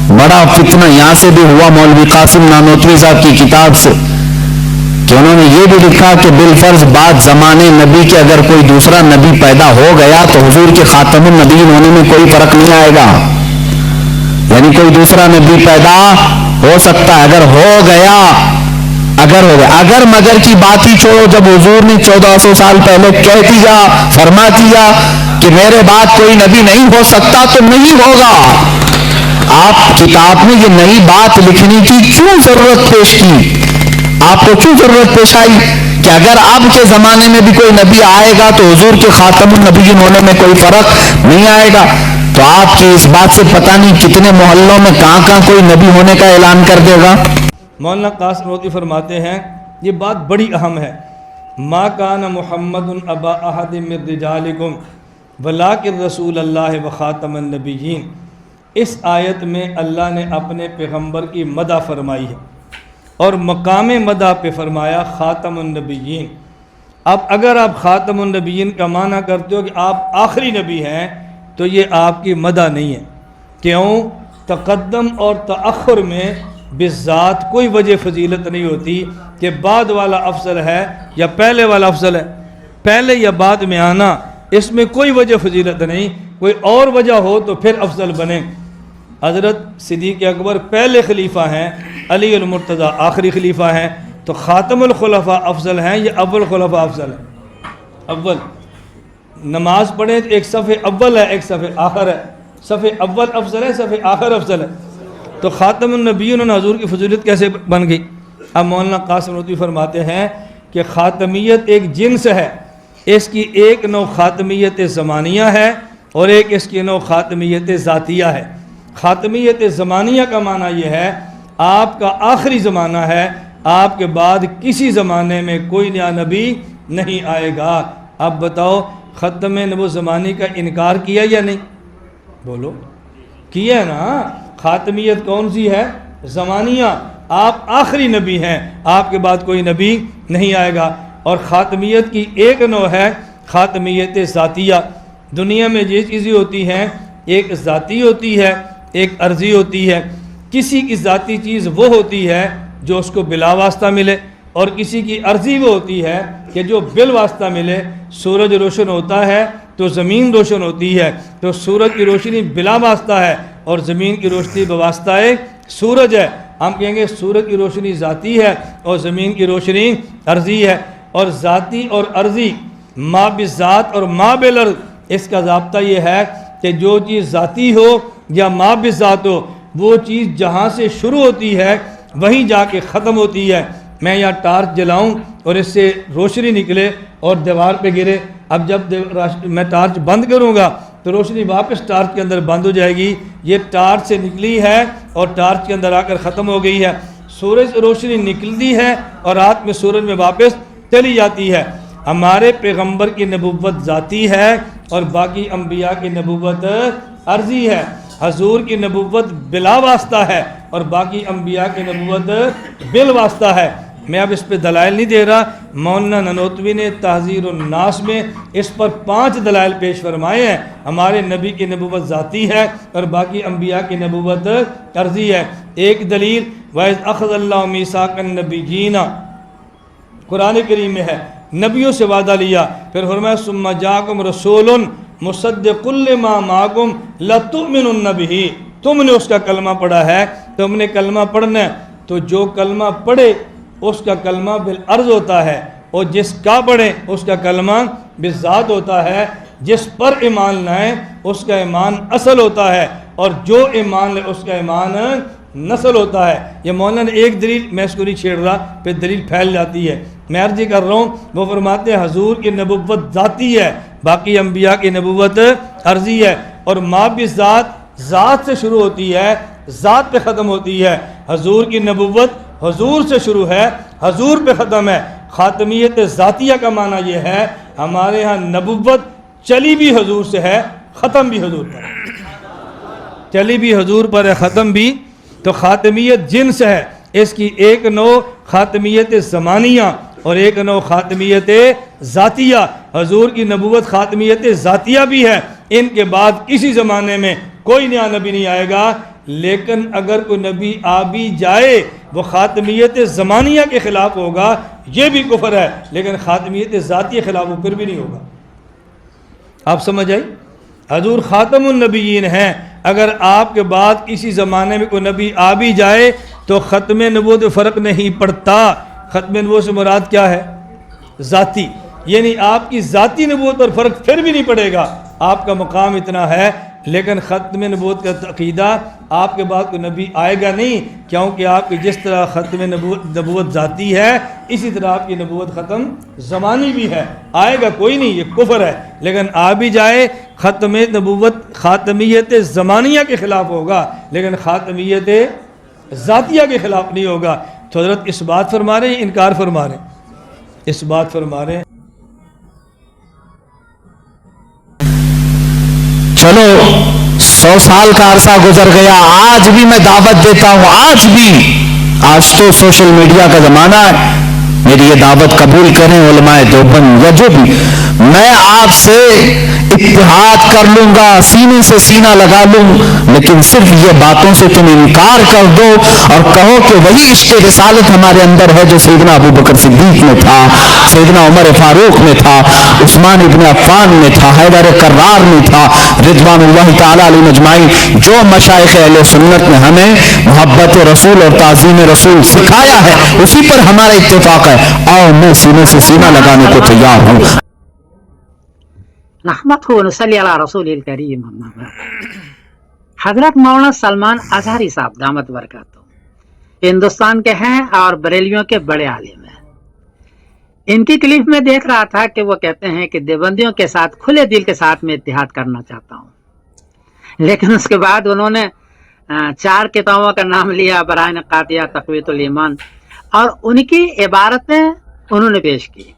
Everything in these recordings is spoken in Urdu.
بڑا فتنہ یہاں سے بھی ہوا مولوی قاسم نانوتوی صاحب کی کتاب سے کہ انہوں نے یہ بھی لکھا کہ بالفرض بعد زمانے نبی کے اگر کوئی دوسرا نبی پیدا ہو گیا تو حضور کے خاتم النبیین ہونے میں کوئی فرق نہیں آئے گا. یعنی کوئی دوسرا نبی پیدا ہو سکتا ہے اگر ہو گیا اگر مگر کی بات ہی چھوڑو. جب حضور نے 1400 سال پہلے کہہ دیا فرما دیا کہ میرے بعد کوئی نبی نہیں ہو سکتا تو نہیں ہوگا. آپ کتاب میں یہ نئی بات لکھنے کی کیوں ضرورت پیش کی؟ آپ کو کیوں ضرورت پیش آئی کہ اگر اب کے زمانے میں بھی کوئی نبی آئے گا تو حضور کے خاتم النبیین ہونے میں کوئی فرق نہیں آئے گا؟ تو آپ کی اس بات سے پتہ نہیں کتنے محلوں میں کہاں کوئی نبی ہونے کا اعلان کر دے گا. مولانا قاسم نانوتوی فرماتے ہیں یہ بات بڑی اہم ہے. ما کان محمد ابا احد من رجالکم ولکن رسول اللہ و خاتم النبیین. اس آیت میں اللہ نے اپنے پیغمبر کی مدح فرمائی ہے اور مقام مدح پہ فرمایا خاتم النبیین. اب اگر آپ خاتم النبیین کا معنی کرتے ہو کہ آپ آخری نبی ہیں تو یہ آپ کی مدح نہیں ہے. کیوں؟ تقدم اور تأخر میں بالذات کوئی وجہ فضیلت نہیں ہوتی کہ بعد والا افضل ہے یا پہلے والا افضل ہے. پہلے یا بعد میں آنا اس میں کوئی وجہ فضیلت نہیں. کوئی اور وجہ ہو تو پھر افضل بنے. حضرت صدیق اکبر پہلے خلیفہ ہیں، علی المرتضیٰ آخری خلیفہ ہیں، تو خاتم الخلفاء افضل ہیں یا اول خلفاء افضل ہیں؟ اول. نماز پڑھیں تو ایک صف اول ہے ایک صف آخر ہے. صف اول افضل ہے صف آخر افضل ہے. تو خاتم النبیین حضور کی فضیلت کیسے بن گئی؟ اب مولانا قاسم نانوتوی فرماتے ہیں کہ خاتمیت ایک جنس ہے. اس کی ایک نوع خاتمیت زمانیہ ہے اور ایک اس کی نوع خاتمیت ذاتیہ ہے. خاتمیت زمانیہ کا معنی یہ ہے آپ کا آخری زمانہ ہے، آپ کے بعد کسی زمانے میں کوئی نیا نبی نہیں آئے گا. اب بتاؤ ختم نبوت زمانی کا انکار کیا یا نہیں؟ بولو کیا ہے نا. خاتمیت کون سی ہے؟ زمانیہ. آپ آخری نبی ہیں، آپ کے بعد کوئی نبی نہیں آئے گا. اور خاتمیت کی ایک نوع ہے خاتمیت ذاتیہ. دنیا میں یہ چیزیں ہوتی ہیں ایک ذاتی ہوتی ہے ایک عرضی ہوتی ہے. کسی کی ذاتی چیز وہ ہوتی ہے جو اس کو بلا واسطہ ملے اور کسی کی عرضی وہ ہوتی ہے کہ جو بال واسطہ ملے. سورج روشن ہوتا ہے تو زمین روشن ہوتی ہے، تو سورج کی روشنی بلا واسطہ ہے اور زمین کی روشنی بواسطہ سورج ہے. ہم کہیں گے سورج کی روشنی ذاتی ہے اور زمین کی روشنی عرضی ہے. اور ذاتی اور عرضی ما بالذات اور ما بالعرض، اس کا ضابطہ یہ ہے کہ جو چیز ذاتی ہو یا ما بالذات ہو وہ چیز جہاں سے شروع ہوتی ہے وہیں جا کے ختم ہوتی ہے. میں یا ٹارچ جلاؤں اور اس سے روشنی نکلے اور دیوار پہ گرے، اب جب میں ٹارچ بند کروں گا تو روشنی واپس ٹارچ کے اندر بند ہو جائے گی. یہ ٹارچ سے نکلی ہے اور ٹارچ کے اندر آ کر ختم ہو گئی ہے. سورج سے روشنی نکلتی ہے اور رات میں سورج میں واپس چلی جاتی ہے. ہمارے پیغمبر کی نبوت ذاتی ہے اور باقی انبیاء کی نبوت عرضی ہے. حضور کی نبوت بلا واسطہ ہے اور باقی انبیاء کی نبوت بال واسطہ ہے. میں اب اس پہ دلائل نہیں دے رہا. مولانا نانوتوی نے تحذیر الناس میں اس پر 5 دلائل پیش فرمائے ہیں. ہمارے نبی کی نبوت ذاتی ہے اور باقی انبیاء کی نبوت عرضی ہے. ایک دلیل وَإِذْ أَخَذَ اللَّهُ مِيثَاقَ النَّبِيِّينَ قرآن کریم میں ہے، نبیوں سے وعدہ لیا. پھر فرمایا ثُمَّ جَاءَكُمْ رَسُولٌ مُصَدِّقٌ لِمَا مَعَكُمْ لَتُؤْمِنُنَّ بِهِ. تم نے اس کا کلمہ پڑھا ہے، تم نے کلمہ پڑھنا ہے تو جو کلمہ پڑھے اس کا کلمہ بالعرض ہوتا ہے اور جس کا پڑھے اس کا کلمہ بالذات ہوتا ہے. جس پر ایمان لائیں اس کا ایمان اصل ہوتا ہے اور جو ایمان لے اس کا ایمان نسل ہوتا ہے. یہ مولانا نے ایک دلیل، میں اس کو نہیں چھیڑ رہا، پھر دلیل پھیل جاتی ہے. میں عرض کر رہا ہوں وہ فرماتے ہیں حضور کی نبوت ذاتی ہے، باقی انبیاء کی نبوت عرضی ہے. اور ما بالذات ذات سے شروع ہوتی ہے ذات پہ ختم ہوتی ہے. حضور کی نبوت حضور سے شروع ہے حضور پہ ختم ہے. خاتمیت ذاتیہ کا معنی یہ ہے ہمارے ہاں نبوت چلی بھی حضور سے ہے ختم بھی حضور پر ہے. چلی بھی حضور پر ہے ختم بھی. تو خاتمیت جنس ہے. اس کی ایک نوع خاتمیت زمانیہ اور ایک نوع خاتمیت ذاتیہ. حضور کی نبوت خاتمیت ذاتیہ بھی ہے. ان کے بعد کسی زمانے میں کوئی نیا نبی نہیں آئے گا. لیکن اگر کوئی نبی آ بھی جائے وہ خاتمیت زمانیہ کے خلاف ہوگا، یہ بھی کفر ہے، لیکن خاتمیت ذاتی کے خلاف وہ پھر بھی نہیں ہوگا۔ آپ سمجھ آئی؟ حضور خاتم النبیین ہیں، اگر آپ کے بعد کسی زمانے میں کوئی نبی آ بھی جائے تو ختم نبوت میں فرق نہیں پڑتا۔ ختم نبوت سے مراد کیا ہے؟ ذاتی، یعنی آپ کی ذاتی نبوت پر فرق پھر بھی نہیں پڑے گا، آپ کا مقام اتنا ہے۔ لیکن ختم نبوت کا عقیدہ آپ کے بعد کوئی نبی آئے گا نہیں، کیونکہ آپ کی جس طرح ختم نبوت ذاتی ہے، اسی طرح آپ کی نبوت ختم زمانی بھی ہے۔ آئے گا کوئی نہیں، یہ کفر ہے، لیکن آ بھی جائے ختم نبوت خاتمیت زمانیہ کے خلاف ہوگا، لیکن خاتمیت ذاتیہ کے خلاف نہیں ہوگا۔ تو حضرت اس بات فرما رہے ہیں، انکار فرما رہے ہیں؟ اس بات فرما رہے ہیں۔ چلو 100 سال کا عرصہ گزر گیا، آج بھی میں دعوت دیتا ہوں، آج تو سوشل میڈیا کا زمانہ ہے، میری یہ دعوت قبول کریں علماء دیوبند یا جو بھی، میں آپ سے اتحاد کر لوں گا، سینے سے سینہ لگا لوں، لیکن صرف یہ باتوں سے تم انکار کر دو اور کہو کہ وہی عشق رسالت ہمارے اندر ہے جو سیدنا ابو بکر صدیق میں تھا، سیدنا عمر فاروق میں تھا، عثمان ابن عفان میں تھا، حیدر کرار میں تھا، رضوان اللہ تعالی علیہ اجمعین۔ جو مشائخ اہل سنت نے ہمیں محبت رسول اور تعظیم رسول سکھایا ہے، اسی پر ہمارا اتفاق ہے۔ اور میں سینے سے سینہ لگانے کو تیار ہوں۔ نحمده ونصلی علی رسول الکریم، اما بعد۔ حضرت مولانا سلمان اظہری صاحب دامت برکاتہ ہندوستان کے ہیں اور بریلیوں کے بڑے عالم ہیں۔ ان کی کلپ میں دیکھ رہا تھا کہ وہ کہتے ہیں کہ دیوبندیوں کے ساتھ کھلے دل کے ساتھ میں اتحاد کرنا چاہتا ہوں، لیکن اس کے بعد انہوں نے 4 کتابوں کا نام لیا، برائن قاطیہ، تقویت الایمان، اور ان کی عبارتیں انہوں نے پیش کی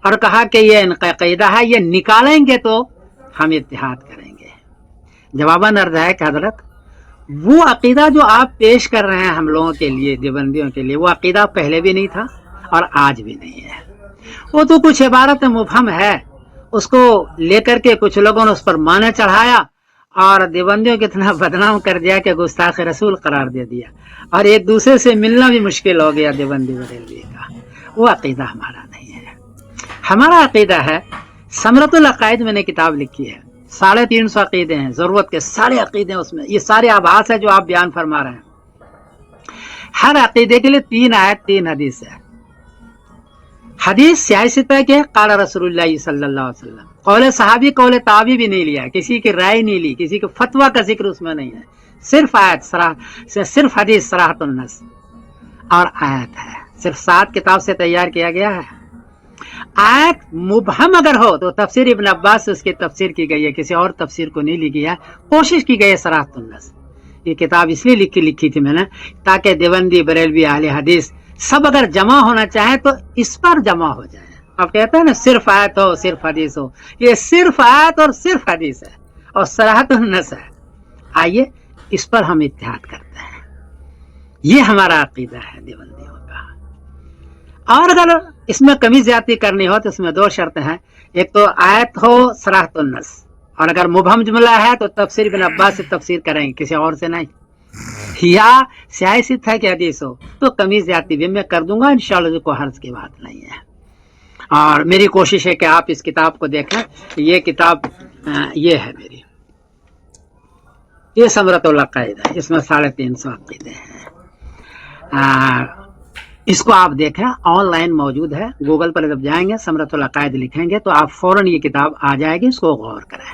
اور کہا کہ یہ ان کا عقیدہ ہے، یہ نکالیں گے تو ہم اتحاد کریں گے۔ جواباً عرض ہے کہ حضرت وہ عقیدہ جو آپ پیش کر رہے ہیں ہم لوگوں کے لیے، دیوبندیوں کے لیے، وہ عقیدہ پہلے بھی نہیں تھا اور آج بھی نہیں ہے۔ وہ تو کچھ عبارت مبہم ہے، اس کو لے کر کے کچھ لوگوں نے اس پر معنی چڑھایا اور دیوبندیوں کو اتنا بدنام کر دیا کہ گستاخ رسول قرار دے دیا، اور ایک دوسرے سے ملنا بھی مشکل ہو گیا دیوبندی بریلوی کا۔ وہ عقیدہ ہمارا نہیں ہے۔ ہمارا عقیدہ ہے، ثمرۃ العقائد میں نے کتاب لکھی ہے، 350 عقیدے ہیں، ضرورت کے سارے عقیدے اس میں، یہ سارے آبھاس ہے جو آپ بیان فرما رہے ہیں۔ ہر عقیدے کے لیے 3 آیت 3 حدیث ہے۔ حدیث سیاست ہے کہ قال رسول اللہ صلی اللہ علیہ وسلم، قول صحابی قول تابعی بھی نہیں لیا، کسی کی رائے نہیں لی، کسی کے فتویٰ کا ذکر اس میں نہیں ہے، صرف آیت، صرف حدیث صراحۃ النص اور آیت ہے، صرف 7 کتاب سے تیار کیا گیا ہے۔ آیت مبہم اگر ہو تو تفسیر ابن عباس سے اس کی تفسیر کی گئی ہے، کسی اور تفسیر کو نہیں لکھی ہے، کوشش کی گئی ہے صراحۃ النص۔ یہ کتاب اس لیے لکھی تھی میں نے تاکہ دیوبندی بریلوی اہل حدیث سب اگر جمع ہونا چاہیں تو اس پر جمع ہو جائیں۔ آپ کہتے ہیں نا صرف آیت ہو صرف حدیث ہو، یہ صرف آیت اور صرف حدیث ہے اور صراحۃ النص ہے۔ آئیے اس پر ہم اتحاد کرتے ہیں، یہ ہمارا عقیدہ ہے دیوبندیوں کا۔ اور اگر اس میں کمی زیادتی کرنی ہو تو اس میں 2 شرطیں ہیں، ایک تو آیت ہو صراحۃ النص، اور اگر مبہم جملہ ہے تو تفسیر ابن عباس سے تفسیر کریں گے، کسی اور سے نہیں، یا سیاست ہے کہ حدیث ہو تو کمی زیادتی بھی میں کر دوں گا انشاءاللہ، کوئی حرج کی بات نہیں ہے۔ اور میری کوشش ہے کہ آپ اس کتاب کو دیکھیں، یہ کتاب یہ ہے میری، یہ ثمرۃ العقائد ہے، اس میں 350 عقیدے ہیں۔ اس کو آپ دیکھیں، آن لائن موجود ہے، گوگل پر جب جائیں گے ثمرۃ العقائد لکھیں گے تو آپ فوراً یہ کتاب آ جائے گی، اس کو غور کریں۔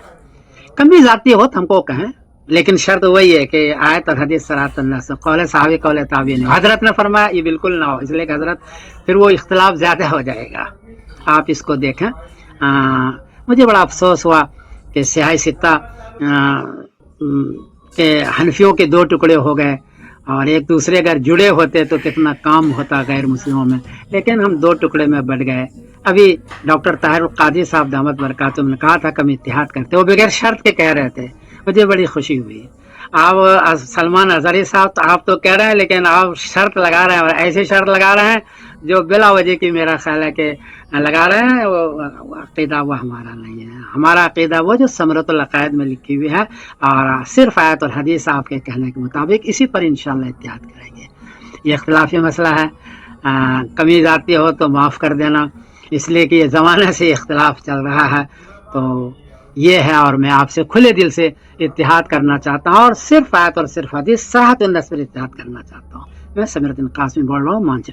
کمی زیادتی ہو تو ہم کو کہیں، لیکن شرط وہی ہے کہ آیت اور حدیث صراحۃ النص، قول صحابی قول تابعی نہیں۔ حضرت نے فرمایا یہ بالکل نہ ہو، اس لیے کہ حضرت پھر وہ اختلاف زیادہ ہو جائے گا۔ آپ اس کو دیکھیں۔ مجھے بڑا افسوس ہوا کہ سیاہ ستہ کہ حنفیوں کے 2 ٹکڑے ہو گئے، اور ایک دوسرے اگر جڑے ہوتے تو کتنا کام ہوتا غیر مسلموں میں، لیکن ہم 2 ٹکڑے میں بٹ گئے۔ ابھی ڈاکٹر طاہر القادری صاحب دامت برکاتہم نے کہا تھا کہ ہم اتحاد کرتے، وہ بغیر شرط کے کہہ رہے تھے، مجھے بڑی خوشی ہوئی۔ آپ سلمان اظہری صاحب آپ تو کہہ رہے ہیں، لیکن آپ شرط لگا رہے ہیں، اور ایسے شرط لگا رہے ہیں جو بلا وجہ کی میرا خیال ہے کہ لگا رہے ہیں وہ عقیدہ وہ ہمارا نہیں ہے. ہمارا عقیدہ وہ جو ثمرۃ العقائد میں لکھی ہوئی ہے اور صرف آیت اور حدیث آپ کے کہنے کے مطابق اسی پر انشاءاللہ اتحاد کریں گے. یہ اختلافی مسئلہ ہے, کمی ذاتی ہو تو معاف کر دینا, اس لیے کہ یہ زمانے سے اختلاف چل رہا ہے. تو یہ ہے, اور میں آپ سے کھلے دل سے اتحاد کرنا چاہتا ہوں اور صرف آیت اور صرف حدیث صحت النص پر اتحاد کرنا چاہتا ہوں. میں سمیر الدین قاسمی بول رہا ہوں, مانچ.